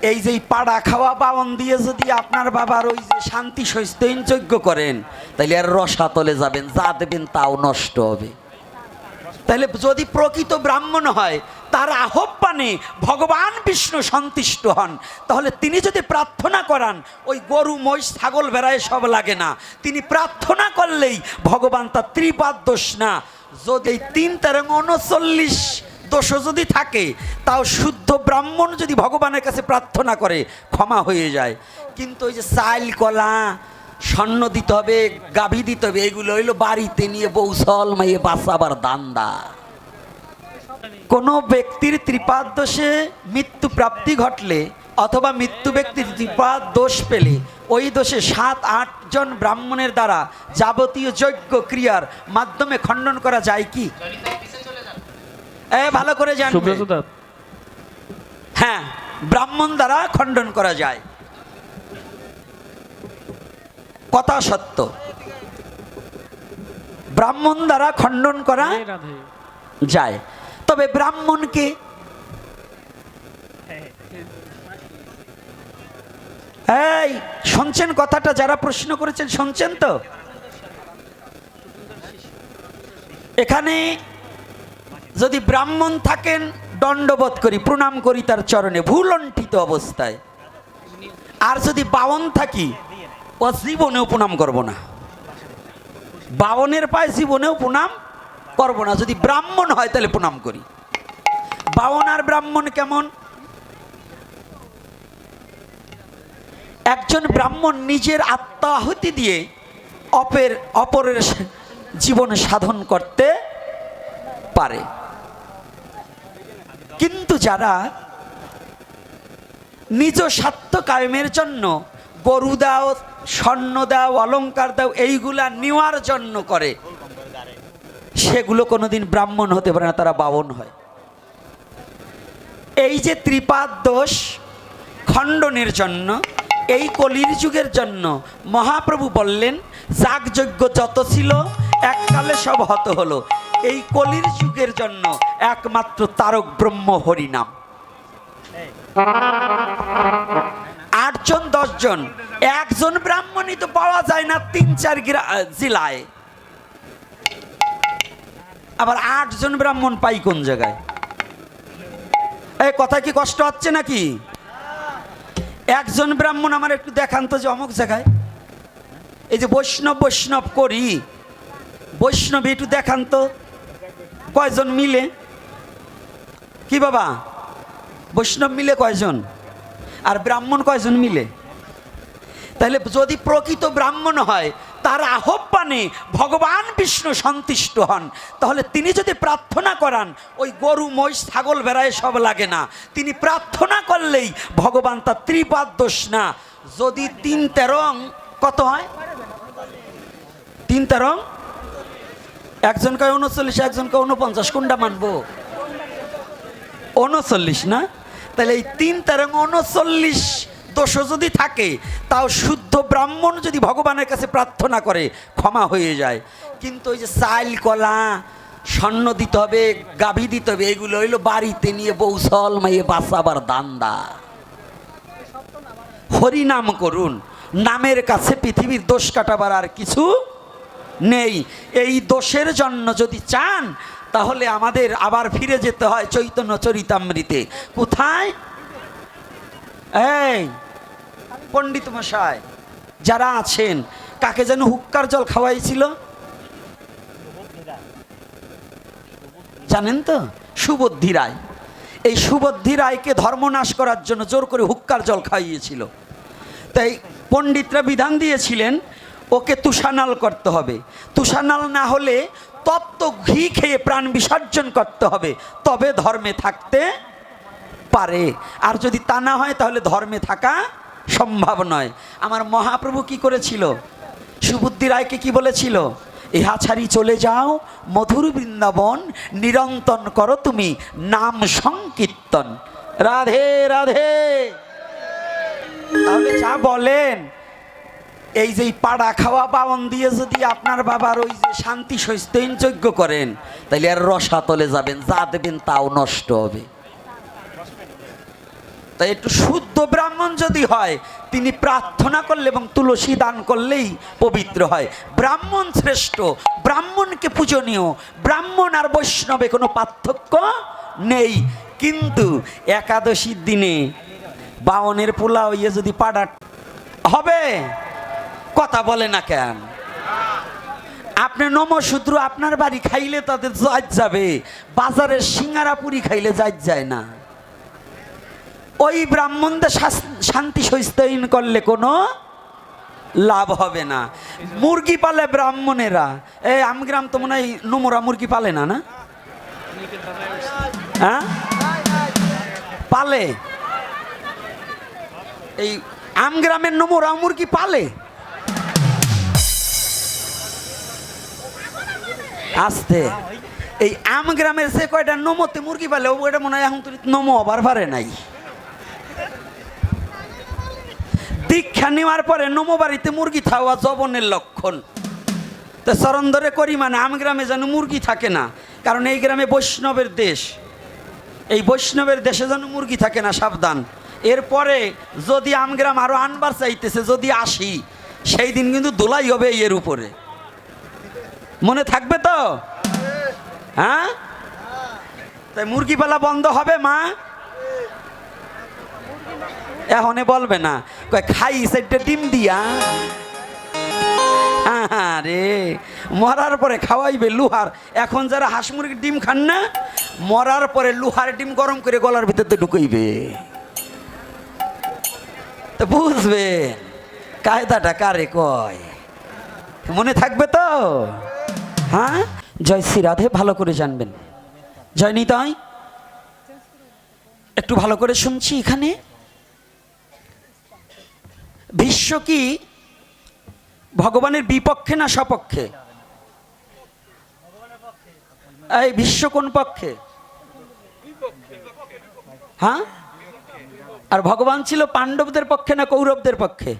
এই যে পাড়া খাওয়া বাওন দিয়ে যদি আপনার বাবার ওই যে শান্তি সৈস্তইন যজ্ঞ করেন, তাহলে আর রসাতলে যাবেন, যা দেবেন তাও নষ্ট হবে। তাহলে যদি প্রকৃত ব্রাহ্মণ হয়, তার আহ্বানে ভগবান বিষ্ণু সন্তুষ্ট হন, তাহলে তিনি যদি প্রার্থনা করান, ওই গরু মহিষ ছাগল বেড়ায় সব লাগে না, তিনি প্রার্থনা করলেই ভগবান তার ত্রিপাদ দোষ না। যদি 3-39 দোষ যদি থাকে, তাও শুদ্ধ ব্রাহ্মণ যদি ভগবানের কাছে প্রার্থনা করে ক্ষমা হয়ে যায়। কিন্তু ওই যে চাল কলা স্বর্ণ দিতে হবে, গাভী দিতে হবে, এগুলো হইলো বাড়িতে নিয়ে বৌসল মাইয়ে বাঁচাবার দান্দা। কোনো ব্যক্তির ত্রিপাদ দোষে মৃত্যু প্রাপ্তি ঘটলে অথবা মৃত্যু ব্যক্তির ত্রিপাদ দোষ পেলে ওই দোষে 7-8 জন ব্রাহ্মণের দ্বারা যাবতীয় যজ্ঞ ক্রিয়ার মাধ্যমে খণ্ডন করা যায় কি? ভালো করে জানবে। হ্যাঁ, ব্রাহ্মণ দ্বারা খণ্ডন করা যায়, কথা সত্য। ব্রাহ্মণ দ্বারা খণ্ডন করা যায়। তবে ব্রাহ্মণকে এই শুনছেন কথাটা? যারা প্রশ্ন করেছেন শুনছেন তো? এখানে যদি ব্রাহ্মণ থাকেন, দণ্ডবোধ করি, প্রণাম করি তার চরণে ভুলণ্ঠিত অবস্থায়। আর যদি বাওন থাকি, ও জীবনেও প্রণাম করব না, বাওনের পায়ে জীবনেও প্রণাম করব না। যদি ব্রাহ্মণ হয় তাহলে প্রণাম করি। বাওন আর ব্রাহ্মণ কেমন? একজন ব্রাহ্মণ নিজের আত্মাহুতি দিয়ে অপরের জীবন সাধন করতে পারে, কিন্তু যারা নিজ স্বার্থ কায়েমের জন্য গরু দাও, স্বর্ণ দাও, অলংকার দাও, এইগুলা নেওয়ার জন্য করে, সেগুলো কোনোদিন ব্রাহ্মণ হতে পারে না, তারা বাওন হয়। এই যে ত্রিপাদ দোষ খণ্ডনের জন্য, এই কলির যুগের জন্য মহাপ্রভু বললেন, যাগযজ্ঞ যত ছিল এককালে সব হত হলো। এই কলির যুগের জন্য একমাত্র তারক ব্রহ্ম হরিনাম। 8 জন 10 জন, একজন ব্রাহ্মণই তো পাওয়া যায় না 3-4 জেলায়, আবার 8 জন ব্রাহ্মণ পাই কোন জায়গায়? এই কথা কি কষ্ট হচ্ছে নাকি? একজন ব্রাহ্মণ আমার একটু দেখান তো, যে অমুক জায়গায় এই যে বৈষ্ণব করি, বৈষ্ণব একটু দেখান তো, কয়জন মিলে? কি বাবা, বৈষ্ণব মিলে কয়জন আর ব্রাহ্মণ কয়জন মিলে? তাহলে যদি প্রকৃত ব্রাহ্মণ হয়, তার আহ্বানে ভগবান বিষ্ণু সন্তুষ্ট হন, তাহলে তিনি যদি প্রার্থনা করান, ওই গরু মহিষ ছাগল বেড়ায় সব লাগে না, তিনি প্রার্থনা করলেই ভগবান তার ত্রিপাদ দোষ না। যদি 3-13 কত হয়? 3-13, একজন কয় 39, একজন কয় 49, কোনটা মানবো? 39 না? তাহলে এই 3-39 দোষ যদি থাকে, তাও শুদ্ধ ব্রাহ্মণ যদি ভগবানের কাছে প্রার্থনা করে ক্ষমা হয়ে যায়। কিন্তু ওই যে চাল কলা স্বর্ণ দিতে হবে, গাভী দিতে হবে, এগুলো হইলো বাড়িতে নিয়ে বৌসল মাইয়ে বাঁচাবার দান্দা। হরিনাম করুন, নামের কাছে পৃথিবীর দোষ কাটাবার আর কিছু নেই। এই দোষের জন্য যদি চান, তাহলে আমাদের আবার ফিরে যেতে হয় চৈতন্য চরিতামৃতে। কোথায়? এই পণ্ডিত মশাই যারা আছেন, কাকে যেন হুক্কার জল খাওয়াইছিল জানেন তো? সুবুদ্ধি রায়। এই সুবুদ্ধি রায়কে ধর্মনাশ করার জন্য জোর করে হুক্কার জল খাইয়েছিল। তাই পণ্ডিতরা বিধান দিয়েছিলেন, ওকে তুষানাল করতে হবে, তুষানাল না হলে তপ্ত ঘি খেয়ে প্রাণ বিসর্জন করতে হবে, তবে ধর্মে থাকতে পারে। আর যদি তা না হয়, তাহলে ধর্মে থাকা সম্ভব নয়। আমার মহাপ্রভু কি করেছিল? সুবুদ্ধি রায়কে কি বলেছিল? ইহা ছাড়ি চলে যাও মধুর বৃন্দাবন, নিরন্তন করো তুমি নাম সংকীর্তন। রাধে রাধে। তাহলে যা বলেন, এই যে পাড়া খাওয়া বাওন দিয়ে যদি আপনার বাবার ওই যে শান্তি সৈস্তইন যজ্ঞ করেন, তাহলে আর রসাতলে যাবেন, যা দেবেন তাও নষ্ট হবে। তাই একটু শুদ্ধ ব্রাহ্মণ যদি হয়, তিনি প্রার্থনা করলে এবং তুলসী দান করলেই পবিত্র হয়। ব্রাহ্মণ শ্রেষ্ঠ, ব্রাহ্মণকে পূজনীয়, ব্রাহ্মণ আর বৈষ্ণবে কোনো পার্থক্য নেই। কিন্তু একাদশীর দিনে বাওনের পোলাও ইয়ে যদি পাড়া হবে, কথা বলে না কেন? আপনি নমশূদ্র আপনার বাড়ি খাইলে তাদের জাজ যাবে, বাজারের সিঙ্গারা পুরি খাইলে জাজ যায় না। ওই ব্রাহ্মণদের শান্তি সস্তায়ন করলে কোনো লাভ হবে না। মুরগি পালে ব্রাহ্মণেরা, এই আমগ্রাম তো মনে হয় নোমরা মুরগি পালে না, না হ্যাঁ পালে? এই আমগ্রামের নোমরা মুরগি পালে? আসতে এই আমগ্রামের সে কয়টা নমতে মুরগি পালে, ওইটা মনে হয় এখন তুই নমো আবার পারে নাই। দীক্ষা নেওয়ার পরে নমো বাড়িতে মুরগি খাওয়া জবনের লক্ষণ। তো চরণ ধরে করি মানে আমগ্রামে যেন মুরগি থাকে না, কারণ এই গ্রামে বৈষ্ণবের দেশ, এই বৈষ্ণবের দেশে যেন মুরগি থাকে না, সাবধান। এরপরে যদি আমগ্রাম আরো আনবার চাইতেছে, যদি আসি সেই দিন কিন্তু দোলাই হবে এর উপরে, মনে থাকবে তো? হ্যাঁ, তাই মুরগি পালা বন্ধ হবে মা, এখনে বলবে না, কয় খাই সেটা ডিম দিয়া। আরে মরার পরে খাওয়াইবে লোহার। এখন যারা হাঁস মুরগির ডিম খান না, মরার পরে লোহার ডিম গরম করে গলার ভিতরে ঢুকাইবে, তো বুঝবে কায়দাটা কারে কয়, মনে থাকবে তো? হ্যাঁ, জয় শ্রী রাধে ভালো করে জানবেন। জয় নিতাই, একটু ভালো করে শুনছি। এখানে ভীষ্ম কি ভগবানের বিপক্ষে না সপক্ষে? এই ভীষ্ম কোন পক্ষে? হ্যাঁ, আর ভগবান ছিল পাণ্ডবদের পক্ষে না কৌরবদের পক্ষে?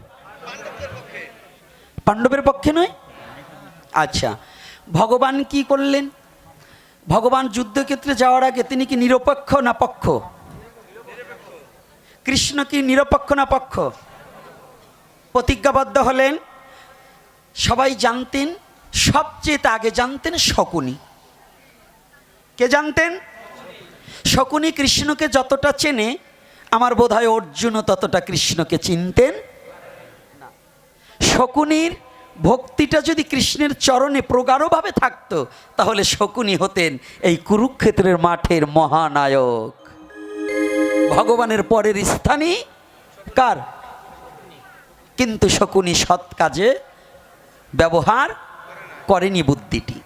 পাণ্ডবের পক্ষে নয়। আচ্ছা, ভগবান কি করলেন? ভগবান যুদ্ধক্ষেত্রে যাওয়ার আগে তিনি কি নিরপেক্ষ না পক্ষ? কৃষ্ণ কি নিরপেক্ষ না পক্ষ? প্রতিজ্ঞাবদ্ধ হলেন। সবাই জানতেন, সবচেয়ে আগে জানতেন শকুনি। কে জানতেন? শকুনি কৃষ্ণকে যতটা চেনে, আমার বোধ হয় অর্জুনও ততটা কৃষ্ণকে চিনতেন না। শকুনির ভক্তিটা যদি কৃষ্ণের চরণে প্রগাঢ়ভাবে থাকতো, তাহলে শকুনি হতেন এই কুরুক্ষেত্রের মাঠের মহানায়ক। ভগবানের পরের স্থানই কার? কিন্তু শকুনি সৎ কাজে ব্যবহার করেনি বুদ্ধিটি।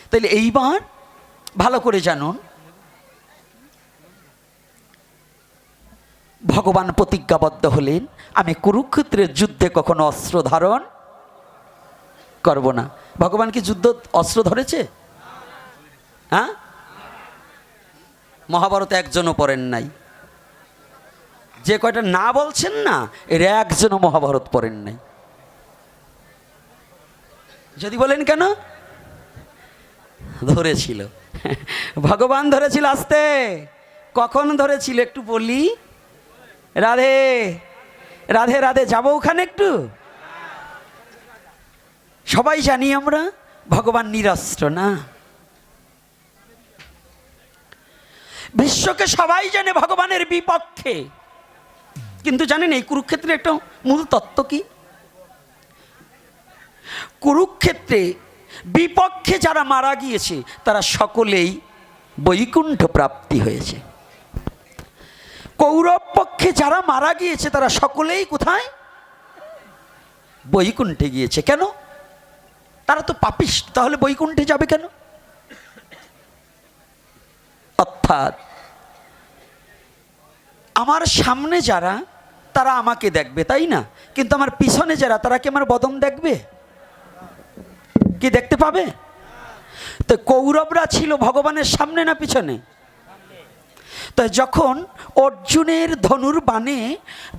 তাহলে এইবার ভালো করে জানুন, ভগবান প্রতিজ্ঞাবদ্ধ হলেন, আমি কুরুক্ষেত্রের যুদ্ধে কখনো অস্ত্র ধারণ করব না। ভগবান কি যুদ্ধ অস্ত্র ধরেছে? হ্যাঁ, মহাভারতে একজনও পড়েন নাই। যে কয়টা না বলছেন না, এর একজনও মহাভারত পড়েন নাই। যদি বলেন কেন? ধরেছিল, ভগবান ধরেছিল। আস্তে, কখন ধরেছিল একটু বলি? রাধে রাধে রাধে, যাবো ওখানে একটু। সবাই জানি আমরা ভগবান নিরস্ত্র না। বিশ্বকে সবাই জানে ভগবানের বিপক্ষে, কিন্তু জানেন এই কুরুক্ষেত্রের একটা মূল তত্ত্ব কি? কুরুক্ষেত্রে বিপক্ষে যারা মারা গিয়েছে তারা সকলেই বৈকুণ্ঠ প্রাপ্তি হয়েছে। কৌরব পক্ষে যারা মারা গিয়েছে তারা সকলেই কোথায়? বৈকুণ্ঠে গিয়েছে। কেন? তারা তো পাপিষ্ঠ, তাহলে বৈকুণ্ঠে যাবে কেন? অর্থাৎ আমার সামনে যারা, তারা আমাকে দেখবে, তাই না? কিন্তু আমার পিছনে যারা, তারা কি আমার বদন দেখবে? কি দেখতে পাবে? তো কৌরবরা ছিল ভগবানের সামনে না পিছনে? তো যখন অর্জুনের ধনুর বাণে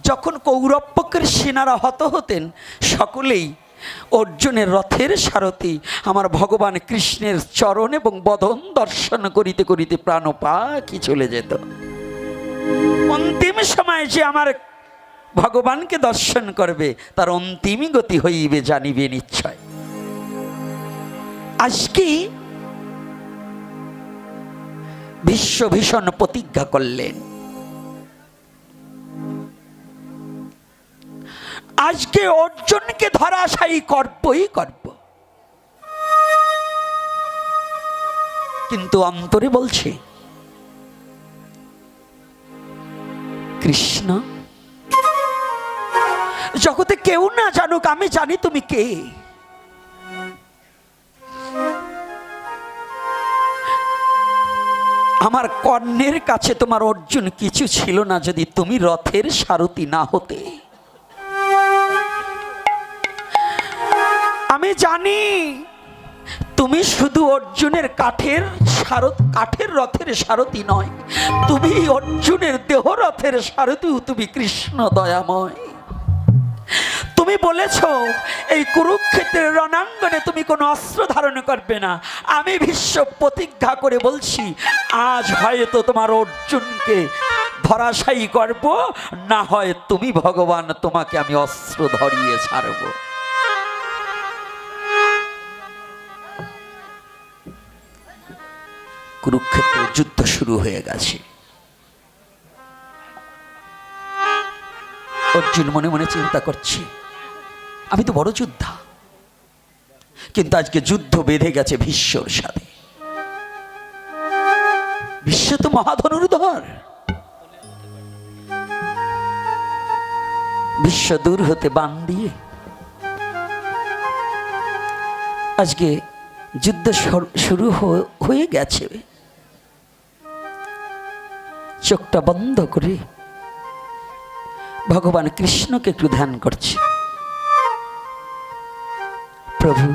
যখন কৌরব পক্ষের সেনারা হত হতেন, সকলেই অর্জুনের রথের সারথি আমার ভগবান কৃষ্ণের চরণ এবং বদন দর্শন করিতে করিতে প্রাণ পাখি চলে যেত। অন্তিম সময়ে যে আমার ভগবানকে দর্শন করবে তার অন্তিম গতি হইবে জানিবে নিশ্চয়। আজকে বিশ্বভীষণ প্রতিজ্ঞা করলেন, আজকে অর্জুনকে ধরাশায়ী করবই করব। কিন্তু অন্তরে বলছে কৃষ্ণ, জগতে কেউ না জানুক, আমি জানি তুমি কে। আমার কর্ণের কাছে তোমার অর্জুন কিছু ছিল না যদি তুমি রথের সারথি না হতে। আমি জানি তুমি শুধু অর্জুনের কাঠের রথের সারথি নয়, তুমি অর্জুনের দেহ রথের সারথিও তুমি কৃষ্ণ দয়াময়। তুমি বলেছ এই কুরুক্ষেত্রের রণাঙ্গনে তুমি কোনো অস্ত্র ধারণ করবে না। আমি ভীষ্ম প্রতিজ্ঞা করে বলছি, আজ হয়তো তোমার অর্জুনকে ধরাশায়ী করব, না হয় তুমি ভগবান, তোমাকে আমি অস্ত্র ধরিয়ে ছাড়ব। কুরুক্ষেত্রের যুদ্ধ শুরু হয়ে গেছে। অর্জুন মনে মনে চিন্তা করছে, আমি তো বড় যোদ্ধা, কিন্তু আজকে যুদ্ধ বেঁধে গেছে ভীষ্মর সাথে। ভীষ্ম তো মহাধনুর্ধর। ভীষ্ম দূর হতে বাণ দিয়ে আজকে যুদ্ধ শুরু হয়ে গেছে। চোখটা বন্ধ করে ভগবান কৃষ্ণকে একটু ধ্যান করছে। প্রভু,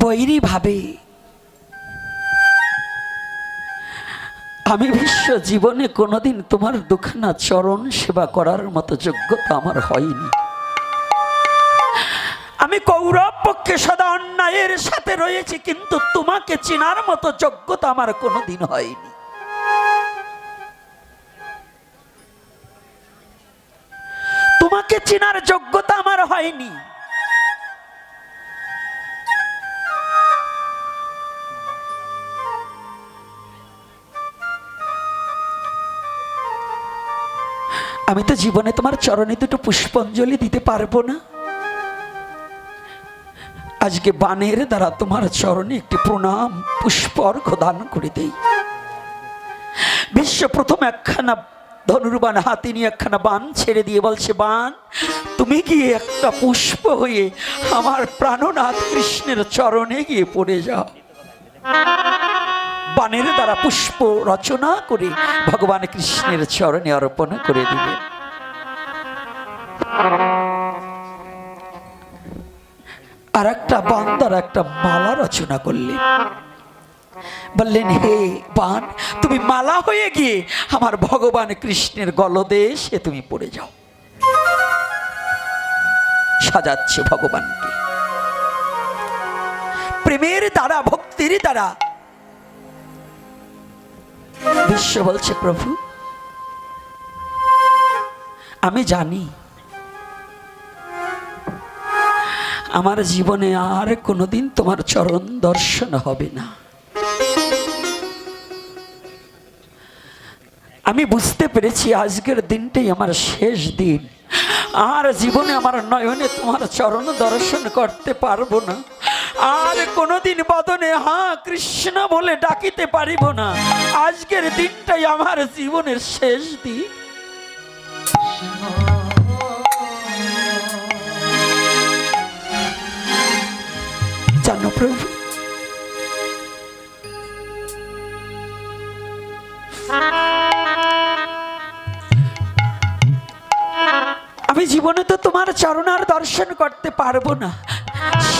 বৈরী ভাবে আমি ভীষ্ম জীবনে কোনোদিন তোমার দুখানা চরণ সেবা করার মতো যোগ্যতা আমার হয়নি। আমি কৌরব পক্ষে সদা অন্যায়ের সাথে রয়েছি, কিন্তু তোমাকে চেনার মতো যোগ্যতা আমার কোনোদিন হয়নি। তোমাকে চেনার যোগ্যতা আমার হয়নি। আমি তো জীবনে তোমার চরণে দুটো পুষ্পাঞ্জলি দিতে পারবো না। আজকে বাণের দ্বারা তোমার চরণে একটি প্রণাম পুষ্পর্ঘ্য দান করে দেই। বিশ্ব প্রথম একখানা ধনুর্বাণ হাতে নিয়ে একখানা বাণ ছেড়ে দিয়ে বলছে, বাণ তুমি গিয়ে একটা পুষ্প হয়ে আমার প্রাণনাথ কৃষ্ণের চরণে গিয়ে পড়ে যাও। বাণের দ্বারা পুষ্প রচনা করে ভগবান কৃষ্ণের চরণে অর্পণ করে দিবে। আর একটা বাণ দ্বারা একটা মালা রচনা করলেন। বললেন, হে বাণ, তুমি মালা হয়ে গিয়ে আমার ভগবান কৃষ্ণের গলদেশে তুমি পড়ে যাও। সাজাচ্ছে ভগবানকে প্রেমের দ্বারা, ভক্তির দ্বারা। বিশ্ব বলছে, প্রভু আমি জানি আমার জীবনে আর কোনোদিন তোমার চরণ দর্শন হবে না। আমি বুঝতে পেরেছি আজকের দিনটাই আমার শেষ দিন। আর জীবনে আমার নয়নে তোমার চরণ দর্শন করতে পারবো না। আর কোনোদিন বদনে হা কৃষ্ণ বলে ডাকিতে পারিব না। আজকের দিনটাই আমার জীবনের শেষ দিন। জানো প্রভু, আমি জীবনে তো তোমার চরণ আর দর্শন করতে পারবো না।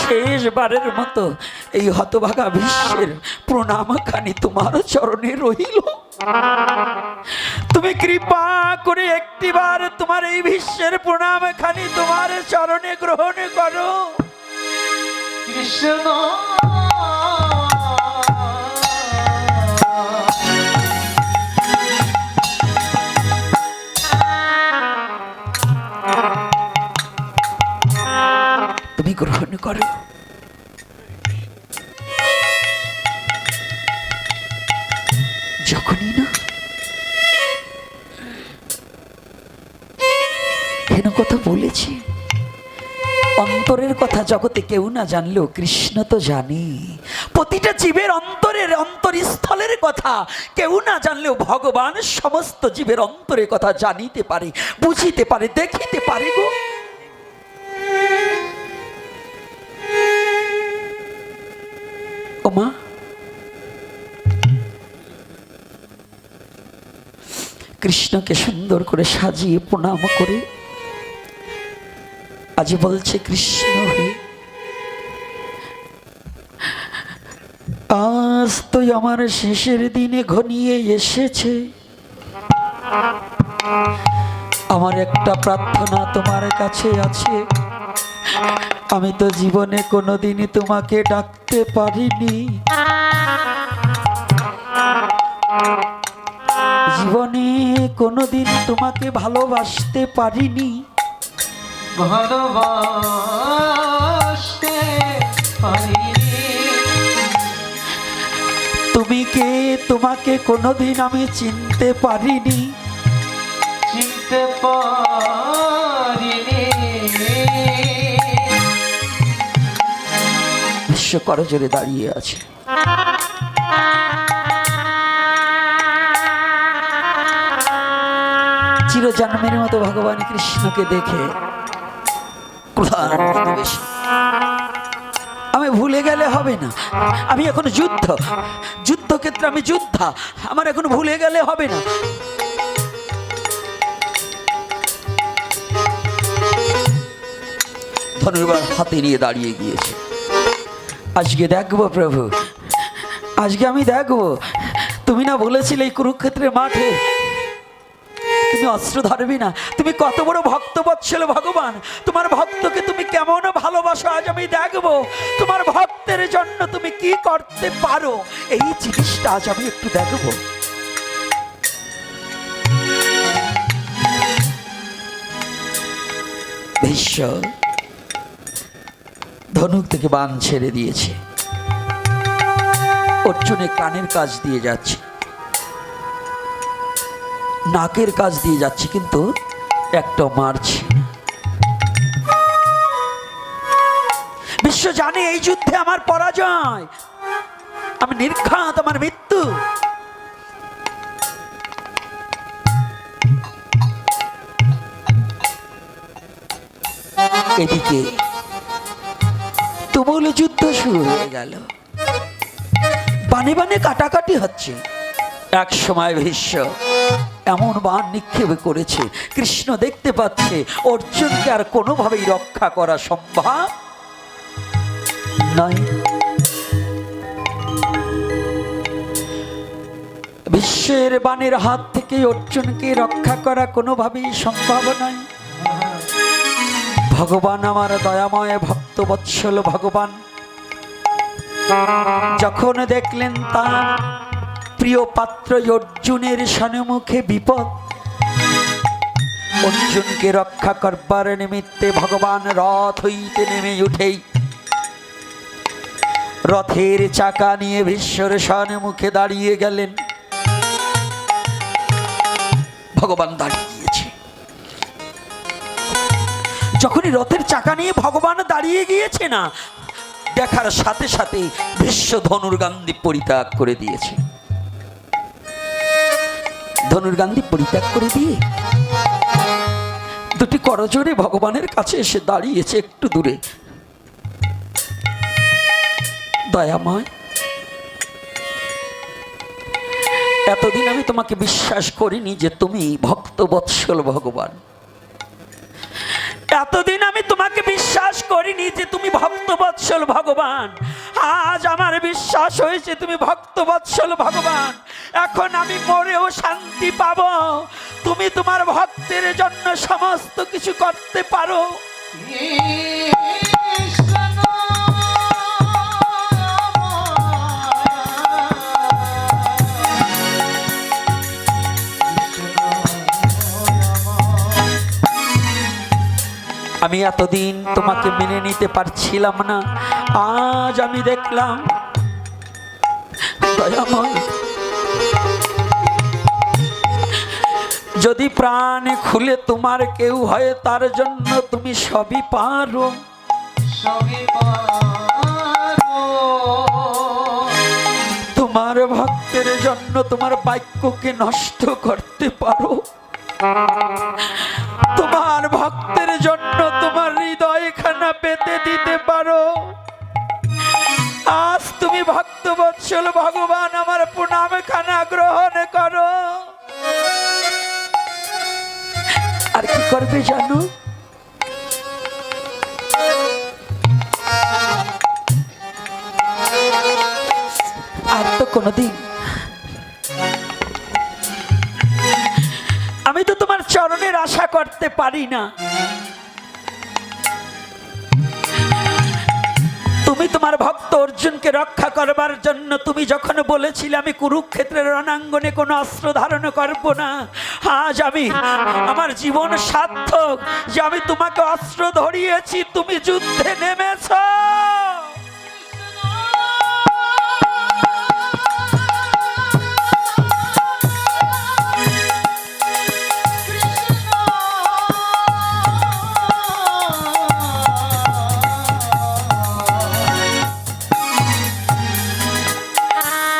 শেষবারের মতো এই হতভাগা বিশ্বের প্রণামখানি তোমার চরণে রইল। তুমি কৃপা করে একটিবার তোমার এই বিশ্বের প্রণামখানি তোমার চরণে গ্রহণ করো। কৃষ্ণ গ্রহণ করো। যখনই না কেন কথা বলেছি, অন্তরের কথা জগতে কেউ না জানলেও কৃষ্ণ তো জানে। প্রতিটা জীবের অন্তরের অন্তরস্থলের কথা কেউ না জানলেও ভগবান সমস্ত জীবের অন্তরের কথা জানিতে পারে, বুঝিতে পারে, দেখিতে পারে গো। ও মা, কৃষ্ণকে সুন্দর করে সাজিয়ে প্রণাম করে আজ বলছে, কৃষ্ণ হে, আজ তো আমার শেষের দিনে ঘনিয়ে এসেছে। আমার একটা প্রার্থনা তোমার কাছে আছে। আমি তো জীবনে কোনোদিনই তোমাকে ডাকতে পারিনি, জীবনে কোনোদিন তোমাকে ভালোবাসতে পারিনি, ভালোবাসতে পারিনি। তুমি কে তোমাকে কোনোদিন আমি চিনতে পারিনি, চিনতে পারিনি। বিশ্ব করজোরে দাঁড়িয়ে আছে। চিরজন্মের মতো ভগবান কৃষ্ণকে দেখে আমি ভুলে গেলে হবে না। আমি এখন যুদ্ধক্ষেত্রে আমি যোদ্ধা, আমার এখন ভুলে গেলে হবে না। ধনুর্বার হাতে নিয়ে দাঁড়িয়ে গিয়েছে। আজকে দেখবো প্রভু, আজকে আমি দেখবো। তুমি না বলেছিলে এই কুরুক্ষেত্রের মাঠে তুমি অস্ত্র ধরবি না। তুমি কত বড় ভক্তবৎসল ভগবান, তোমার ভক্তকে তুমি কেমন ভালোবাসো আজ আমি দেখবো। তোমার ভক্তের জন্য তুমি কি করতে পারো, এই জিনিসটা আজ আমি একটু দেখবো। ভীষ্ম ধনুক থেকে বাণ ছেড়ে দিয়েছে, অর্জুনে কানের কাজ দিয়ে যাচ্ছে, নাকের কাজ দিয়ে যাচ্ছে, কিন্তু একটা মারছে। বিশ্ব জানে এই যুদ্ধে আমার পরাজয়, আমি নির্ঘাত, আমার মৃত্যু। এদিকে তুমুল যুদ্ধ শুরু হয়ে গেল, বানে বানে কাটাকাটি হচ্ছে। এক সময় ভীষ্ম এমন বাণ নিক্ষেপ করেছে, কৃষ্ণ দেখতে পাচ্ছে অর্জুনকে আর কোনোভাবেই রক্ষা করা সম্ভব নয়। বিশ্বের বাণের হাত থেকে অর্জুনকে রক্ষা করা কোনোভাবেই সম্ভব নয়। ভগবান আমার দয়াময় ভক্তবৎসল ভগবান যখন দেখলেন তার প্রিয় পাত্র অর্জুনের সম্মুখে বিপদ, অর্জুনকে রক্ষা করবার নিমিত্তে ভগবান রথ হইতে নেমে উঠেই রথের চাকা নিয়ে ভীষ্মর সম্মুখে দাঁড়িয়ে গেলেন। ভগবান দাঁড়িয়ে গিয়েছে। যখনই রথের চাকা নিয়ে ভগবান দাঁড়িয়ে গিয়েছে না, দেখার সাথে সাথে ভীষ্ম ধনুর্গান্ধী পরিত্যাগ করে দিয়েছে। ধনুর্গান্ধী পরিত্যাগ করে দিয়ে দুটি করজোড়ে ভগবানের কাছে এসে দাঁড়িয়েছে একটু দূরে। দয়াময়, এতদিন আমি তোমাকে বিশ্বাস করিনি যে তুমি ভক্তবৎসল ভগবান। এতদিন আমি তোমাকে বিশ্বাস করিনি যে তুমি ভক্তবৎসল ভগবান। আজ আমার বিশ্বাস হয়েছে তুমি ভক্তবৎসল ভগবান। এখন আমি মরেও শান্তি পাবো। তুমি তোমার ভক্তের জন্য সমস্ত কিছু করতে পারো। আমি এতদিন তোমাকে মেনে নিতে পারছিলাম না, আজ আমি দেখলাম দয়াময়, যদি প্রাণ খুলে তোমার কেউ হয় তার জন্য তুমি সবই পারো। সবই পারো। তোমার ভক্তের জন্য তোমার বাক্যকে নষ্ট করতে পারো, তোমার ভক্তের জন্য তোমার হৃদয়খানা পেতে দিতে পারো। আজ তুমি ভক্তবৎসল ভগবান আমার প্রণামখানা গ্রহণ করো। আর কি করবে জানো? আর তো কোনোদিন আমি তো তোমার চরণের আশা করতে পারি না। তুমি তোমার ভক্ত অর্জুনকে রক্ষা করবার জন্য তুমি যখন বলেছিলে আমি কুরুক্ষেত্রের রণাঙ্গনে কোনো অস্ত্র ধারণ করব না, আজ আমি আমার জীবন সার্থক যে আমি তোমাকে অস্ত্র ধরিয়েছি, তুমি যুদ্ধে নেমেছ।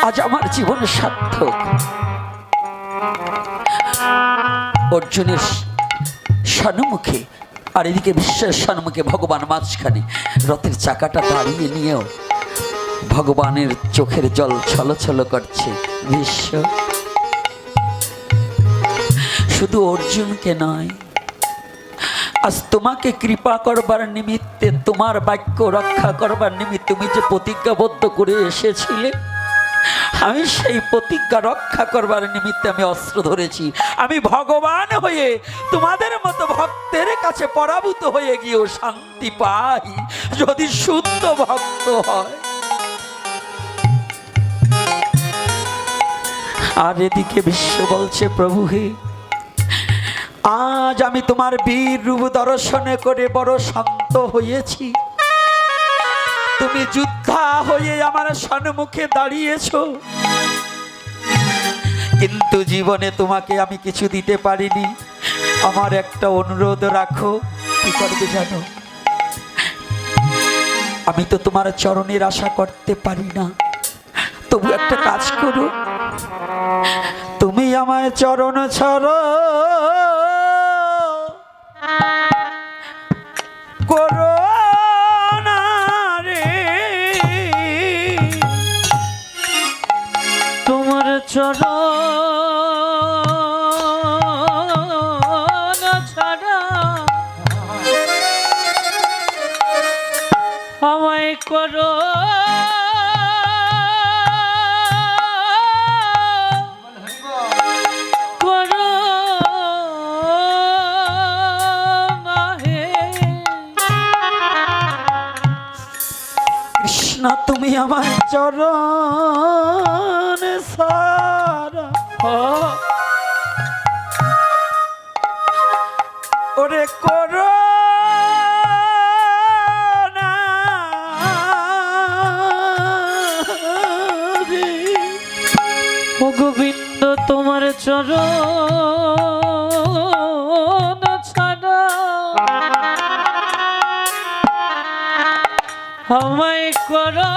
আজ আমার জীবন সার্থক। অর্জুনের সম্মুখে আর এদিকে বিশ্বের সম্মুখে ভগবান মাঝখানে রথের চাকাটা দাঁড়িয়ে নিয়েও ভগবানের চোখের জল ছলছল করছে। বিশ্ব শুধু অর্জুনকে নয়, আজ তোমাকে কৃপা করবার নিমিত্তে, তোমার বাক্য রক্ষা করবার নিমিত্তে তুমি যে প্রতিজ্ঞাবদ্ধ করে এসেছিলে, আমি সেই প্রতিজ্ঞা রক্ষা করবার নিমিত্তে আমি অস্ত্র ধরেছি। আমি ভগবান হয়ে তোমাদের মতো ভক্তের কাছে পরাভূত হয়ে গিয়েও শান্তি পাই যদি শুদ্ধ ভক্ত হয়। আর এদিকে বিশ্ব বলছে, প্রভু হে, আজ আমি তোমার বীর রূপ দর্শনে করে বড় শান্ত হয়েছি। তুমি যোদ্ধা হয়ে আমার সম্মুখে দাঁড়িয়েছ, কিন্তু জীবনে তোমাকে আমি কিছু দিতে পারিনি। আমার একটা অনুরোধ রাখো। কি করবে জানো? আমি তো তোমার চরণের আশা করতে পারি না, তবু একটা কাজ করো, তুমি আমায় চরণ ছাড়ো করো না রে। তোমার চরণ ছাড়া আমায় করো করো না হে কৃষ্ণ, তুমি আমার চরণ সারা ওরে করো না রে। ও গোবিন্দ, তোমার চরণ ছাড়া আমায় করো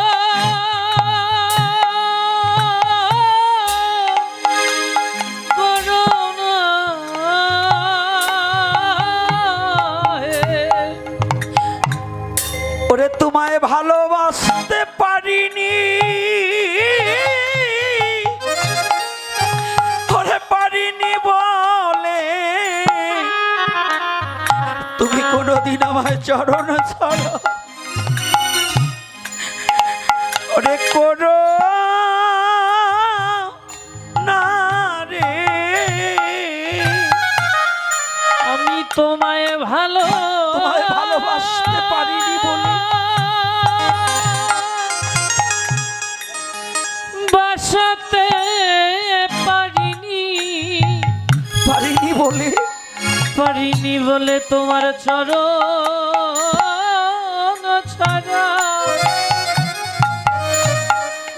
করো না হে। ওরে তোমায় ভালোবাসতে পারিনি, ওরে পারিনি বলে তুমি কোনোদিন আমায় চরণ ছাড়ো ওরে করো না রে। আমি তোমায় ভালোবাসতে পারিনি বলে, বাসাতে পারিনি বলে পারিনি বলে তোমার চরণ ছাড়া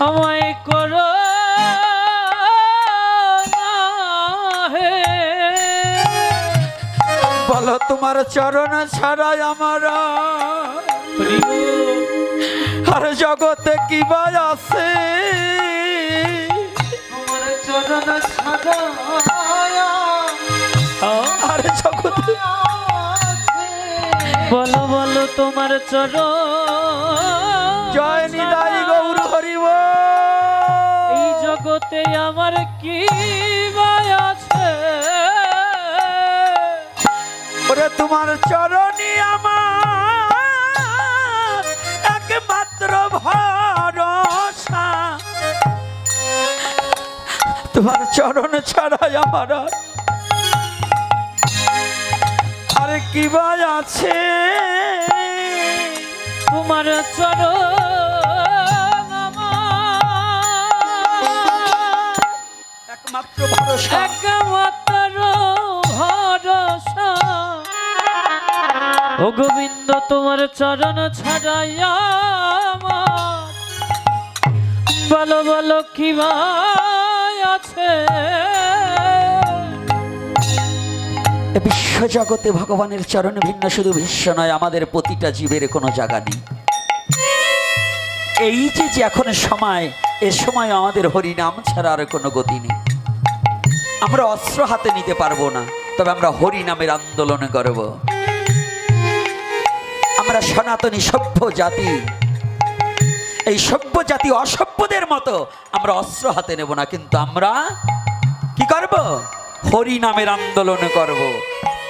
আমায় করো না হে। বলো তোমার চরণ ছাড়াই আমার আর জগতে কি বা আছে? তোমার চরণ ছাড়া আর জগতে বলো বলো তোমার চরণ জয় নিতাই গৌর হরিব। এই জগতে আমার কি বাই আছে? ওরে তোমার চরণই আমার একমাত্র ভরসা। তোমার চরণ ছাড়াই আমার আর কি বা আছে? তোমার চরণ আমার একমাত্র ভরসা। একমাত্র ভরসা। ও গোবিন্দ তোমার চরণ ছাড়াই আমার বলো বলো কি ভাই আছে? এ বিশ্ব জগতে ভগবানের চরণ ভিন্ন, শুধু বিশ্ব নয়, আমাদের প্রতিটা জীবের কোনো জায়গা নেই। এই যে এখন সময়, এ সময় আমাদের হরিনাম ছাড়া আর কোনো গতি নেই। আমরা অস্ত্র হাতে নিতে পারবো না, তবে আমরা হরিনামের আন্দোলন করব। আমরা সনাতনী সভ্য জাতি, এই সভ্য জাতি অসভ্যদের মতো আমরা অস্ত্র হাতে নেব না, কিন্তু আমরা কি করব? হরিনামের আন্দোলন করব।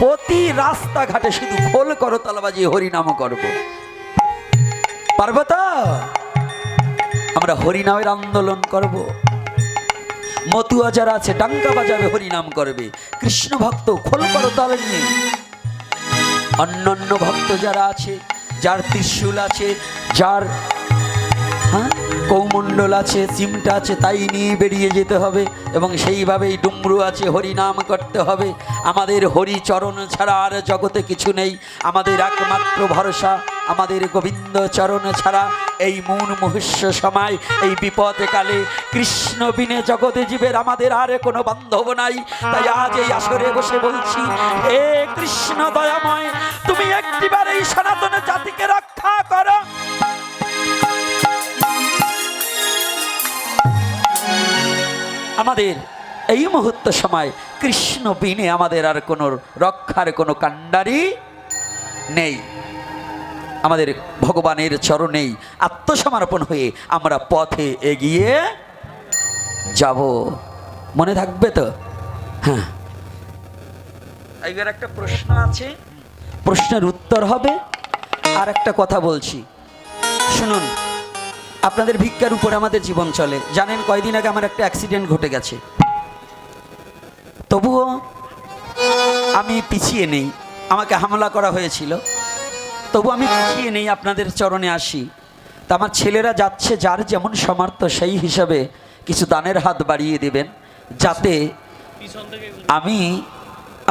প্রতি রাস্তাঘাটে শুধু খোল করতাল বাজিয়ে হরিনাম করব। পারবো তো? আমরা হরিনামের আন্দোলন করব। মতুয়া যারা আছে ডাঙ্কা বাজাবে, হরিনাম করবে। কৃষ্ণ ভক্ত খোল করতাল নিয়ে, অন্যান্য ভক্ত যারা আছে, যার ত্রিশূল আছে, যার কৌমণ্ডল আছে, চিমটা আছে, তাই নিয়ে বেরিয়ে যেতে হবে এবং সেইভাবেই ডুমরু আছে, হরিনাম করতে হবে। আমাদের হরিচরণ ছাড়া আর জগতে কিছু নেই। আমাদের একমাত্র ভরসা আমাদের গোবিন্দ চরণ ছাড়া। এই মূল মুহূর্ত সময়, এই বিপদে কালে কৃষ্ণ বিনে জগতে জীবের আমাদের আর কোনো বান্ধব নাই। তাই আজ এই আসরে বসে বলছি, হে কৃষ্ণ দয়াময়, তুমি একটিবার এই সনাতন জাতিকে রক্ষা করো। আমাদের এই মুহূর্ত সময় কৃষ্ণ বিনে আমাদের আর কোনো রক্ষার কোনো কাণ্ডারি নেই। আমাদের ভগবানের চরণেই আত্মসমর্পণ হয়ে আমরা পথে এগিয়ে যাব। মনে থাকবে তো? হ্যাঁ, এইবার একটা প্রশ্ন আছে, প্রশ্নের উত্তর হবে। আর একটা কথা বলছি, শুনুন। আপনাদের ভিক্ষার উপরে আমাদের জীবন চলে। জানেন, কয়দিন আগে আমার একটা অ্যাক্সিডেন্ট ঘটে গেছে, তবুও আমি পিছিয়ে নেই। আমাকে হামলা করা হয়েছিল, তবু আমি পিছিয়ে নেই, আপনাদের চরণে আসি। তা আমার ছেলেরা যাচ্ছে, যার যেমন সামর্থ্য সেই হিসাবে কিছু দানের হাত বাড়িয়ে দেবেন, যাতে আমি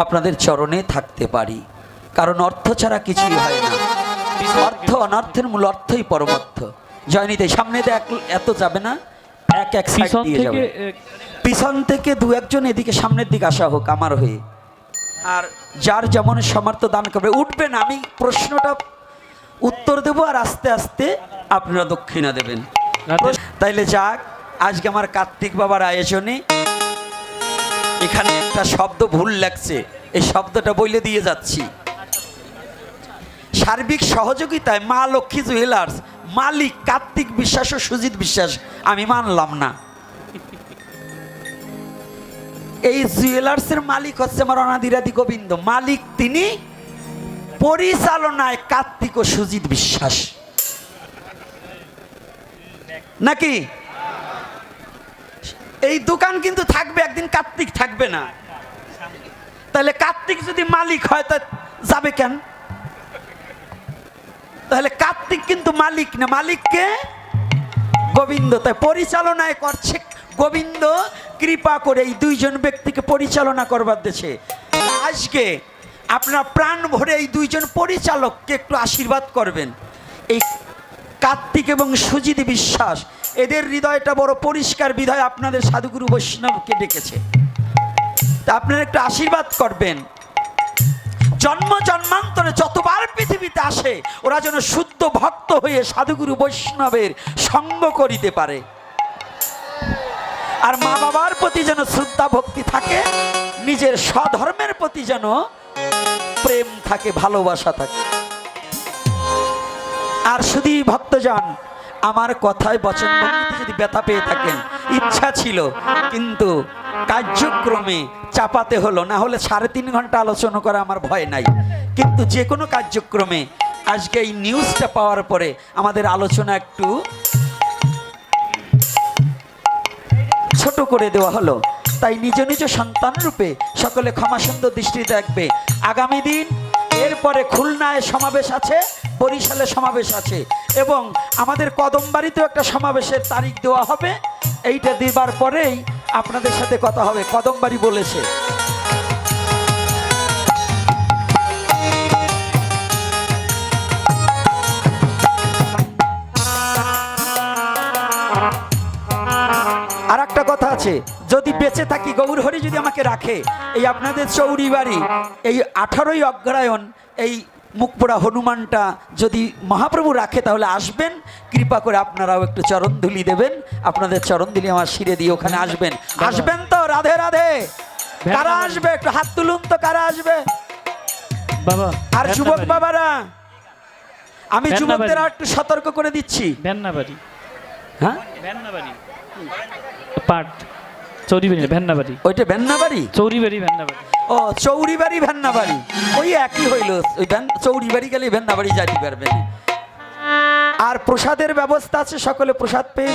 আপনাদের চরণে থাকতে পারি। কারণ অর্থ ছাড়া কিছুই হয় না। অর্থ অনর্থের মূল অর্থই পরমার্থ। জয়নিতে সামনে এত যাবে না, এক সাইড দিয়ে যাবে। পিছন থেকে দু একজন এদিকে সামনের দিকে আসা হোক আমার হয়ে। আর যার যেমন সামর্থ্য দান করবে, উঠবেন, আমি প্রশ্নটা উত্তর দেব আর আস্তে আস্তে আপনারা দক্ষিণা দেবেন। তাইলে যাক, আজকে আমার কার্তিক বাবার আয়োজনে এখানে একটা শব্দ ভুল লাগছে, এই শব্দটা বলে দিয়ে যাচ্ছি। সার্বিক সহযোগিতায় মা লক্ষ্মী জুয়েলার্স মালিক কার্তিক বিশ্বাস ও সুজিত বিশ্বাস, আমি মানলাম না। এই জুয়েলার্সের মালিক হচ্ছে আমার অনাদিরাদি গোবিন্দ। মালিক তিনি, পরিচালনায় কার্তিক ও সুজিত বিশ্বাস, নাকি? এই দোকান কিন্তু থাকবে, একদিন কার্তিক থাকবে না। তাহলে কার্তিক যদি মালিক হয় তা যাবে কেন? তাহলে কার্তিক কিন্তু মালিক না, মালিককে গোবিন্দ। তাই পরিচালনায় করছে গোবিন্দ, কৃপা করে এই দুইজন ব্যক্তিকে পরিচালনা করবার দেছে। আজকে আপনারা প্রাণ ভরে এই দুইজন পরিচালককে একটু আশীর্বাদ করবেন। এই কার্তিক এবং সুজিত বিশ্বাস, এদের হৃদয়টা বড় পরিষ্কার বিধায় আপনাদের সাধুগুরু বৈষ্ণবকে ডেকেছে। তা আপনারা একটু আশীর্বাদ করবেন, জন্ম জন্মান্তরে যতবার পৃথিবীতে আসে ওরা যেন শুদ্ধ ভক্ত হয়ে সাধুগুরু বৈষ্ণবের সঙ্গ করিতে পারে, আর মা বাবার প্রতি যেন শ্রদ্ধা ভক্তি থাকে, নিজের স্বধর্মের প্রতি যেন প্রেম থাকে, ভালোবাসা থাকে। আর শুধু ভক্তজন, আমার কথায় বচনভঙ্গিতে যদি ব্যথা পেয়ে থাকেন, ইচ্ছা ছিল কিন্তু কার্যক্রমে চাপাতে হলো, না হলে 3.5 ঘন্টা আলোচনা করা আমার ভয় নাই। কিন্তু যে কোনো কার্যক্রমে আজকে এই নিউজটা পাওয়ার পরে আমাদের আলোচনা একটু ছোট করে দেওয়া হলো। তাই নিজ নিজ সন্তান রূপে সকলে ক্ষমাসুন্দর দৃষ্টিতে দেখবে। আগামী দিন এরপরে খুলনায় সমাবেশ আছে, বরিশালে সমাবেশ আছে, এবং আমাদের কদমবাড়িতেও একটা সমাবেশের তারিখ দেওয়া হবে। এইটা দিবার পরেই আপনাদের সাথে কথা হবে। কদমবাড়ি বলেছে। আর একটা কথা আছে, যদি বেঁচে থাকি গৌরহরি যদি আমাকে রাখে, এই আপনাদের চৌরি বাড়ি এই 18ই অগ্রহায়ণ এই মুখপোড়া হনুমানটা যদি মহাপ্রভু রাখে তাহলে আসবেন, কৃপা করে আপনারাও একটু চরণধুলি দেবেন। আপনাদের চরণধুলি আমার শিরে দিয়ে ওখানে আসবেন। আসবেন তো? রাধে রাধে। কারা আসবে একটু হাত তুলুন তো, কারা আসবে বাবা? আর যুবক বাবারা, আমি যুবকদের একটু সতর্ক করে দিচ্ছি। ভেন্নাবাড়ি, হ্যাঁ ভেন্নাবাড়ি পাট চৌরিবাড়ি, ভেন্নাবাড়ি, ওইটা ভেন্নাবাড়ি, চৌরিবাড়ি, ভেন্নাবাড়ি। ও চৌরিবাড়ি ভেন্নাবাড়ি ওই একই হইল। ওই চৌরিবাড়ি গেলে ভেন্নাবাড়ি যাইতে পারবেন। আর প্রসাদের ব্যবস্থা আছে, সকলে প্রসাদ পেয়ে